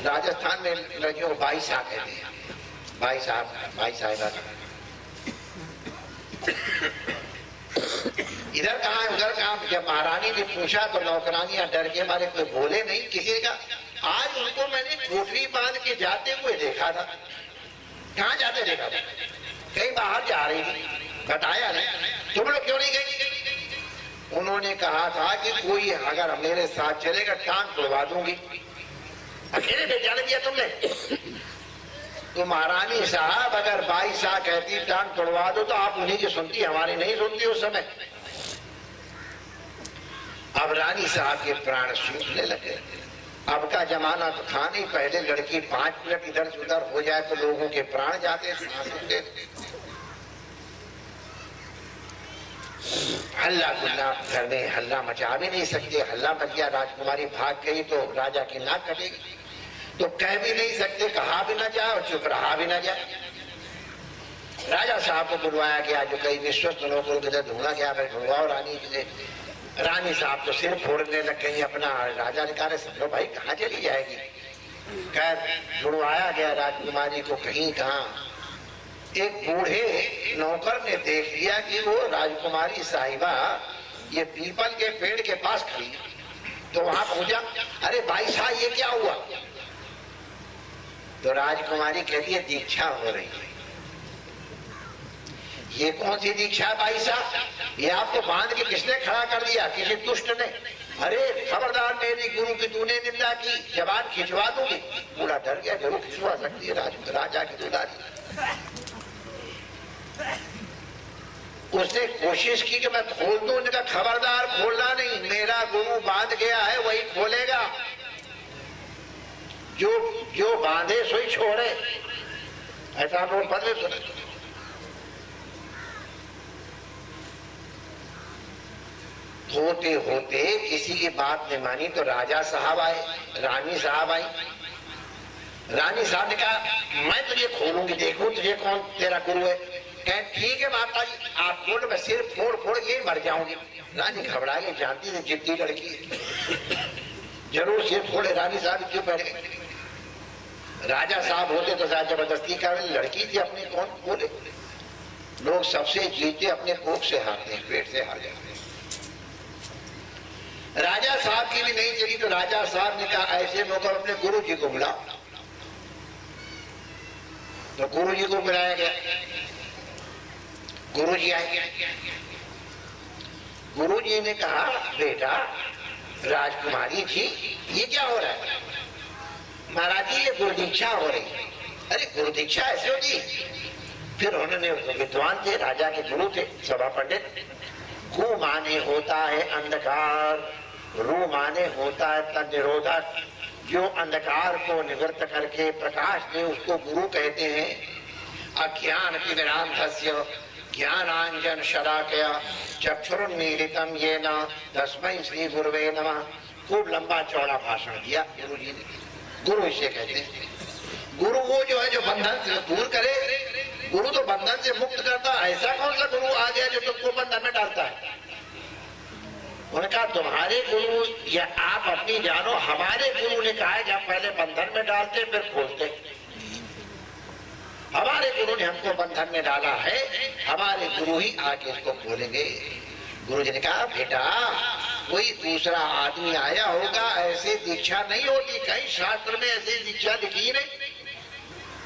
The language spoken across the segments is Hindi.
राजस्थान में लड़कियों को भाई साहब कहते हैं, भाई साहब, भाई साहिबा। इधर कहाँ है उधर कहाँ। जब महारानी ने पूछा तो नौकरानियां डर के मारे कोई बोले नहीं किसी का। आज उनको मैंने कोठरी बांध के जाते हुए देखा था। कहाँ जाते देखा था? कहीं बाहर जा रही थी, बताया नहीं। तुम लोग क्यों नहीं गई? उन्होंने कहा था कि कोई अगर मेरे साथ चलेगा टांग तोड़वा दूंगी। अकेले भेजाने दिया तुमने? तो महारानी साहब अगर बाई साहब कहती टांग तोड़वा दो तो आप उन्हीं की सुनती, हमारी नहीं सुनती उस समय। अब रानी साहब के प्राण सूखने लगे। अब का जमाना तो था नहीं, पहले लड़की 5 मिनट इधर से उधर हो जाए तो लोगों के प्राण जाते, सांस रुकते। हल्ला गुल्ला घर में हल्ला मचा भी नहीं सकते। हल्ला मच गया, राजकुमारी भाग गई तो राजा की नाक कटेगी। तो कह भी नहीं सकते, कहा भी ना जाए और चुप रहा भी ना जाए। राजा साहब को बुलवाया गया, जो कई विश्वस्त लोगों को ढूंढा गया, फिर ढूंढवाओ रानी से। रानी साहब तो सिर फोड़ने लग गई अपना। राजा ने कहा समझो भाई कहाँ चली जाएगी। खैर ढूंढवाया गया राजकुमारी को, कहीं कहाँ। एक बूढ़े नौकर ने देख लिया कि वो राजकुमारी साहिबा ये पीपल के पेड़ के पास खड़ी, तो वहां पहुंचा। अरे भाई साहब ये क्या हुआ? तो राजकुमारी कहती है दीक्षा हो रही है। ये कौन सी दीक्षा है भाई साहब? ये आपको बांध के किसने खड़ा कर दिया? किसी दुष्ट ने? अरे खबरदार, मेरी गुरु की तूने निंदा की, जवान खिंचवा दूंगी। पूरा डर गया, जरूर खिंचवा सकती है राजा की दुलारी। उसने कोशिश की कि मैं खोल दूं, उनका खबरदार खोलना नहीं, मेरा गुरु बांध गया है वही खोलेगा। जो बांधे सोई छोड़े, ऐसा आप लोग पढ़े सुने। होते होते किसी की बात नहीं मानी तो राजा साहब आए, रानी साहब आई। रानी साहब ने कहा मैं तुझे खोलूंगी, देखूं तुझे कौन तेरा गुरु है। कहे ठीक है माता जी आप खोल, मैं सिर फोड़ फोड़ के मर जाऊंगी। रानी घबरा गई, जानती थी जिद्दी लड़की है, जरूर सिर फोड़े। रानी साहब क्यों बैठ गए? राजा साहब होते तो जबरदस्ती कर, लड़की थी अपनी कौन खोले। लोग सबसे जीते अपने कोख से हारते हैं, पेट से हार जाते हैं। राजा साहब की भी नहीं चली तो राजा साहब ने कहा ऐसे मौका अपने गुरु जी को बुलाओ। तो गुरु जी को बुलाया गया। गुरु जी आए। गुरु जी ने कहा बेटा राजकुमारी जी ये क्या हो रहा है? महाराज जी ये गुरु दीक्षा हो रही है। अरे गुरु दीक्षा ऐसे होती? फिर उन्होंने, विद्वान थे, राजा के गुरु थे, सभा पंडित। गु माने होता है अंधकार, रू माने होता है तद निरोधक। जो अंधकार को निवृत्त करके प्रकाश दे उसको गुरु कहते हैं। अज्ञान तिमिरांधस्य ज्ञानांजन शलाकया चक्षुरुन्मीलितं येन तस्मै श्री गुरुवे नमः। खूब लंबा चौड़ा भाषण दिया गुरु जी ने। गुरु इसे कहते हैं। गुरु वो जो है जो बंधन से दूर करे। गुरु तो बंधन से मुक्त करता। ऐसा कौन सा गुरु आ गया जो तुमको बंधन में डालता है? उन्होंने कहा तुम्हारे गुरु या आप अपनी जानो, हमारे गुरु ने कहा है कि हम पहले बंधन में डालते फिर खोलते। हमारे गुरु ने हमको बंधन में डाला है, हमारे गुरु ही आके इसको खोलेंगे। गुरु जी ने कहा बेटा कोई दूसरा आदमी आया होगा, ऐसे दीक्षा नहीं होती, कहीं शास्त्र में ऐसी दीक्षा लिखी नहीं।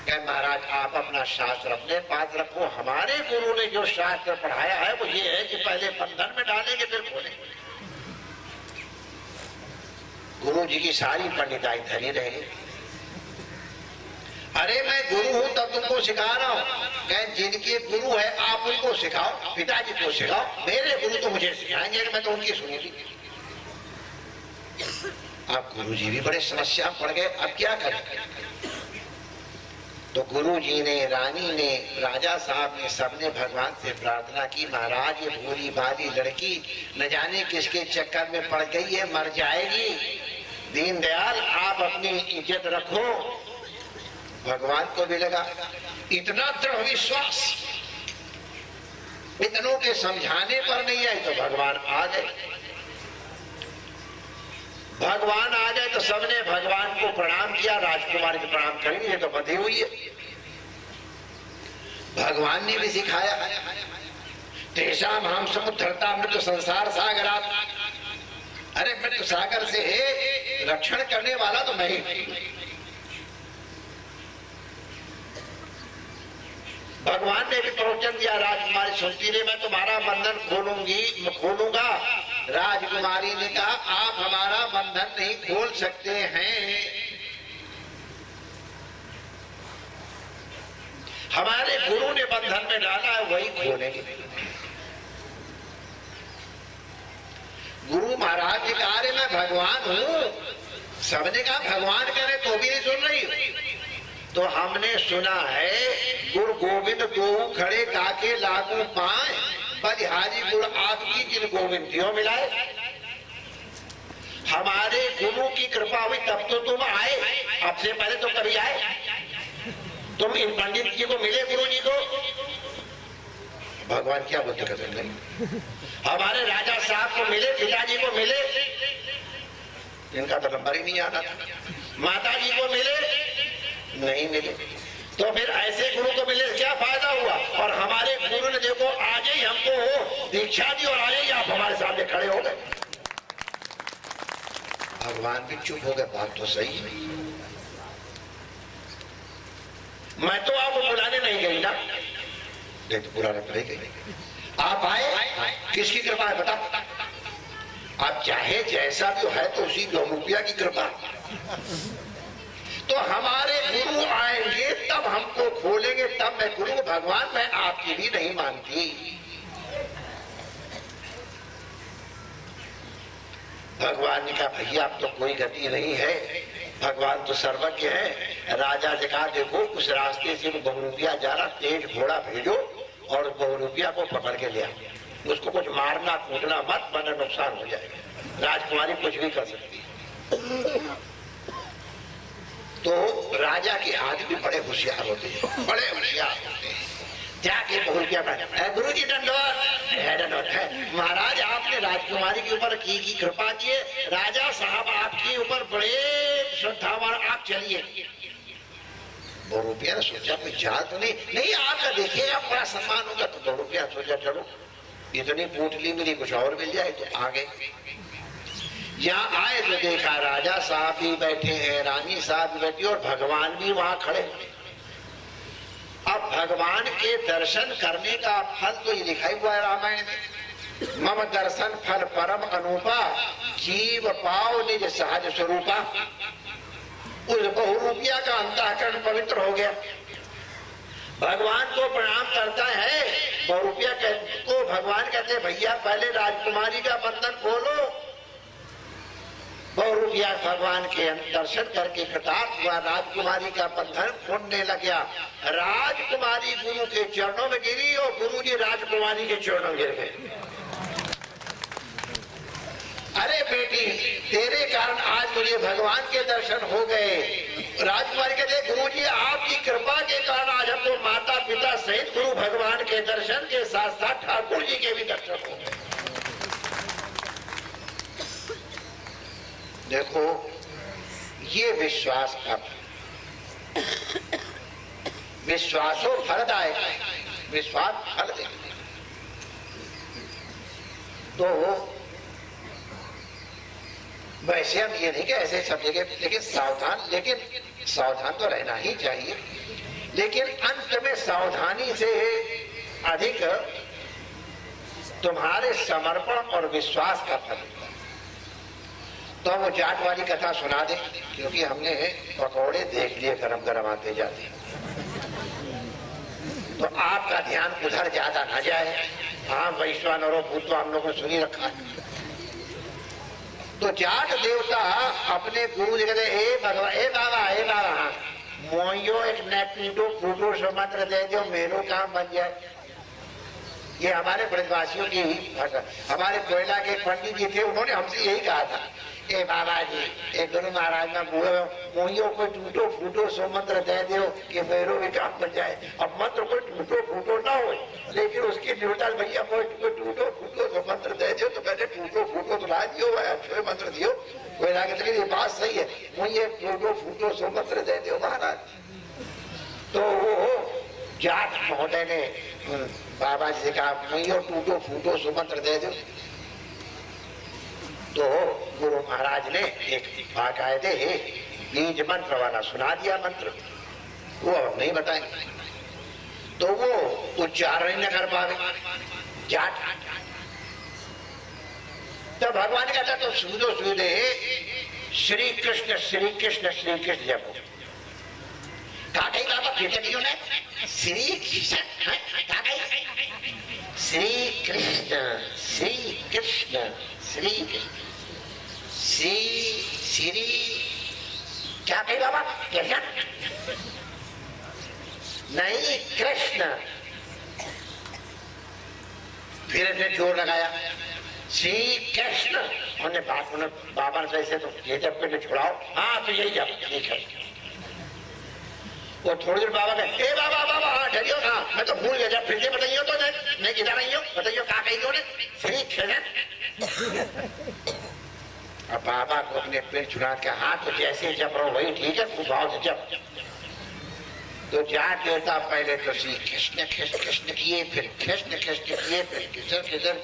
कहे महाराज आप अपना शास्त्र अपने पास रखो, हमारे गुरु ने जो शास्त्र पढ़ाया है वो ये है कि पहले बंधन में डालेंगे फिर खोलेंगे। गुरु जी की सारी पंडिताई धरी रहे। अरे मैं गुरु हूं तब तुमको सिखा रहा हूं। कहे जिनके गुरु है आप उनको सिखाओ, पिताजी को सिखाओ, मेरे गुरु तो मुझे सिखाएंगे, मैं तो उनकी सुनूंगी। आप गुरु जी भी बड़े समस्या में पड़ गए, अब क्या करें? तो गुरु जी ने, रानी ने, राजा साहब ने, सबने भगवान से प्रार्थना की महाराज ये भोली भाली लड़की न जाने किसके चक्कर में पड़ गई है, मर जाएगी। दीनदयाल आप अपनी इज्जत रखो। भगवान को भी लगा इतना दृढ़ विश्वास, इतनों के समझाने पर नहीं आई तो भगवान आ गए। भगवान आ गए तो सबने भगवान को प्रणाम किया, राजकुमारी को प्रणाम करेंगे, ये तो बंधी हुई है। भगवान ने भी सिखाया, तेषाम हम समुद्धरता मृत्यु संसार सागरात। अरे मृत्यु सागर से रक्षण करने वाला तो मैं ही। भगवान ने भी प्रवचन दिया, राजकुमारी सुनती रही, मैं तुम्हारा बंधन खोलूंगा। राजकुमारी ने कहा, आप हमारा बंधन नहीं खोल सकते हैं, हमारे गुरु ने बंधन में डाला है, वही खोलेंगे। गुरु महाराज जी कहा, अरे मैं भगवान हूं। सबने कहा भगवान करे तो भी नहीं सुन रही। तो हमने सुना है, गुरु गोविंद दो खड़े काके लागू पाए, बलिहारी गुरु आपकी जिन गोविंदियों मिलाए। हमारे गुरु की कृपा हुई तब तो तुम आए, अब से पहले तो कभी आए? तुम इन पंडित जी को मिले, गुरु जी को? भगवान क्या बोलते कर सकते हैं? हमारे राजा साहब को मिले, पिताजी को मिले, इनका तो नंबर ही नहीं आता था। माता जी को मिले, नहीं मिले। तो फिर ऐसे गुरु को मिले क्या फायदा हुआ? और हमारे गुरु ने देखो आज ही हमको दीक्षा दी और आज ही आप हमारे सामने खड़े हो गए। भगवान भी चुप हो गए, बात तो सही है। मैं तो आपको बुलाने नहीं गई ना, नहीं तो बुलाने पड़ेगा। आप आए, किसकी कृपा है बता? आप चाहे जैसा भी है तो उसी 2 रुपया की कृपा। तो हमारे गुरु आएंगे तब हमको खोलेंगे, तब मैं गुरु भगवान, मैं आपकी भी नहीं मानती। भगवान ने कहा, भैया अब तो कोई गति नहीं है, भगवान तो सर्वज्ञ है। राजा ने कहा, देखो उस रास्ते से बहुरूपिया जा रहा, तेज घोड़ा भेजो और बहुरूपिया को पकड़ के ले आओ। उसको कुछ मारना कूटना मत, वरना नुकसान हो जाएगा। राजकुमारी कुछ भी कर सकती है। तो राजा के आदमी बड़े होशियार होते हैं, बड़े होशियार होते हैं। जाके बहुरूपिया गुरु जी दंडवत है, महाराज आपने राजकुमारी के ऊपर की कृपा की है, राजा साहब आपके ऊपर बड़े श्रद्धावान, आप चलिए। बहुरूपिया ने सोचा कोई जा तो नहीं आकर देखिए, आप बड़ा सम्मान होगा। तो बहुरूपिया सोचा चलो इतनी पूटली मिली, कुछ और मिल जाए तो आगे। यहाँ आए तो देखा राजा साहब भी बैठे हैं, रानी साहब भी बैठी और भगवान भी वहां खड़े। अब भगवान के दर्शन करने का फल तो ये लिखा हुआ है रामायण में, मम दर्शन फल परम अनूपा, जीव पाओ निज सहज स्वरूपा। उस बहुरूपिया का अंतःकरण पवित्र हो गया, भगवान को प्रणाम करता है। बहुरूपिया को भगवान कहते हैं, भैया पहले राजकुमारी का बंधन खोलो। बहुरूपिया भगवान के दर्शन करके कृतार्थ हुआ, राजकुमारी का बंधन खोलने लग गया। राजकुमारी गुरु के चरणों में गिरी और गुरु जी राजकुमारी के चरणों में गिर गए। अरे बेटी, तेरे कारण आज मुझे भगवान के दर्शन हो गए। राजकुमारी कहते, गुरु जी आपकी कृपा के कारण आज हमको माता पिता सहित गुरु भगवान के दर्शन के साथ साथ ठाकुर जी के भी दर्शन हो गए। देखो ये विश्वास का, विश्वासो फलदायक, विश्वास फल दे। तो वैसे हम ये नहीं कि ऐसे सब जगह, लेकिन सावधान तो रहना ही चाहिए। लेकिन अंत में सावधानी से अधिक तुम्हारे समर्पण और विश्वास का फल। तो वो जाट वाली कथा सुना दे, क्योंकि हमने पकौड़े देख लिए गरम गरम आते जाते, तो आपका ध्यान उधर ज्यादा न जाए। हाँ, वैश्वानरो भूत तो हम लोगों ने सुनी रखा है। तो जाट देवता अपने गुरु जी कहते, ए भगवान, ए बाबा मोयो एक नेटो फूटो से मंत्र दे दो, मेरो काम बन जाए। ये हमारे ब्रजवासियों की भाषा। हमारे कोयला के पंडित जी थे, उन्होंने हमसे यही कहा था, ए बाबा जी, ए गुरु महाराज ना बूढ़ो मोहियों को टूटो फूटो सो मंत्र दे दो कि मेरो भी काम बन जाए। अब मंत्र कोई टूटो फूटो ना हो, लेकिन उसकी न्यूटल भैया कोई टूटो फूटो सो मंत्र दे दो, तो मैंने टूटो फूटो तो ला दियो, अच्छे मंत्र दियो। कोई ना कहते ये बात सही है, मुझे टूटो फूटो सो मंत्र दे दो महाराज। तो वो जाट महोदय ने बाबा जी से कहा, मुझे टूटो फूटो सो मंत्र दे दो। तो गुरु महाराज ने एक बाकायदे बीज मंत्र वाला सुना दिया मंत्र, वो अब नहीं बताएंगे। तो वो उच्चारण न कर पावे जाट। तो भगवान ने कहता तो सुनो सुदे श्री कृष्ण श्री कृष्ण श्री कृष्ण जपो। काटे बाबा क्यों ने श्री कृष्ण श्री कृष्ण श्री कृष्ण श्री श्री श्री क्या कही बाबा कृष्ण नहीं कृष्ण। फिर इसने जोर लगाया श्री कृष्ण। उन्होंने बाबा से ऐसे तो ये जब पे छुड़ाओ, हाँ तो यही जब ठीक है। वो थोड़ी देर बाबा कहे, ए बाबा बाबा हाँ ठहरियो, हाँ मैं तो भूल गया, जब फिर से बताइयो तो नहीं किधर आई हो, बताइयो कहाँ कही तूने श्री कृष्ण। अब बाबा को अपने पेड़ छुड़ा के हाथ तो जैसे जब रहो वही ठीक है, खूब भाव से जब। तो जाट देवता पहले तो श्री कृष्ण कृष्ण कृष्ण किए, फिर कृष्ण कृष्ण किए, फिर कृष्ण कृष्ण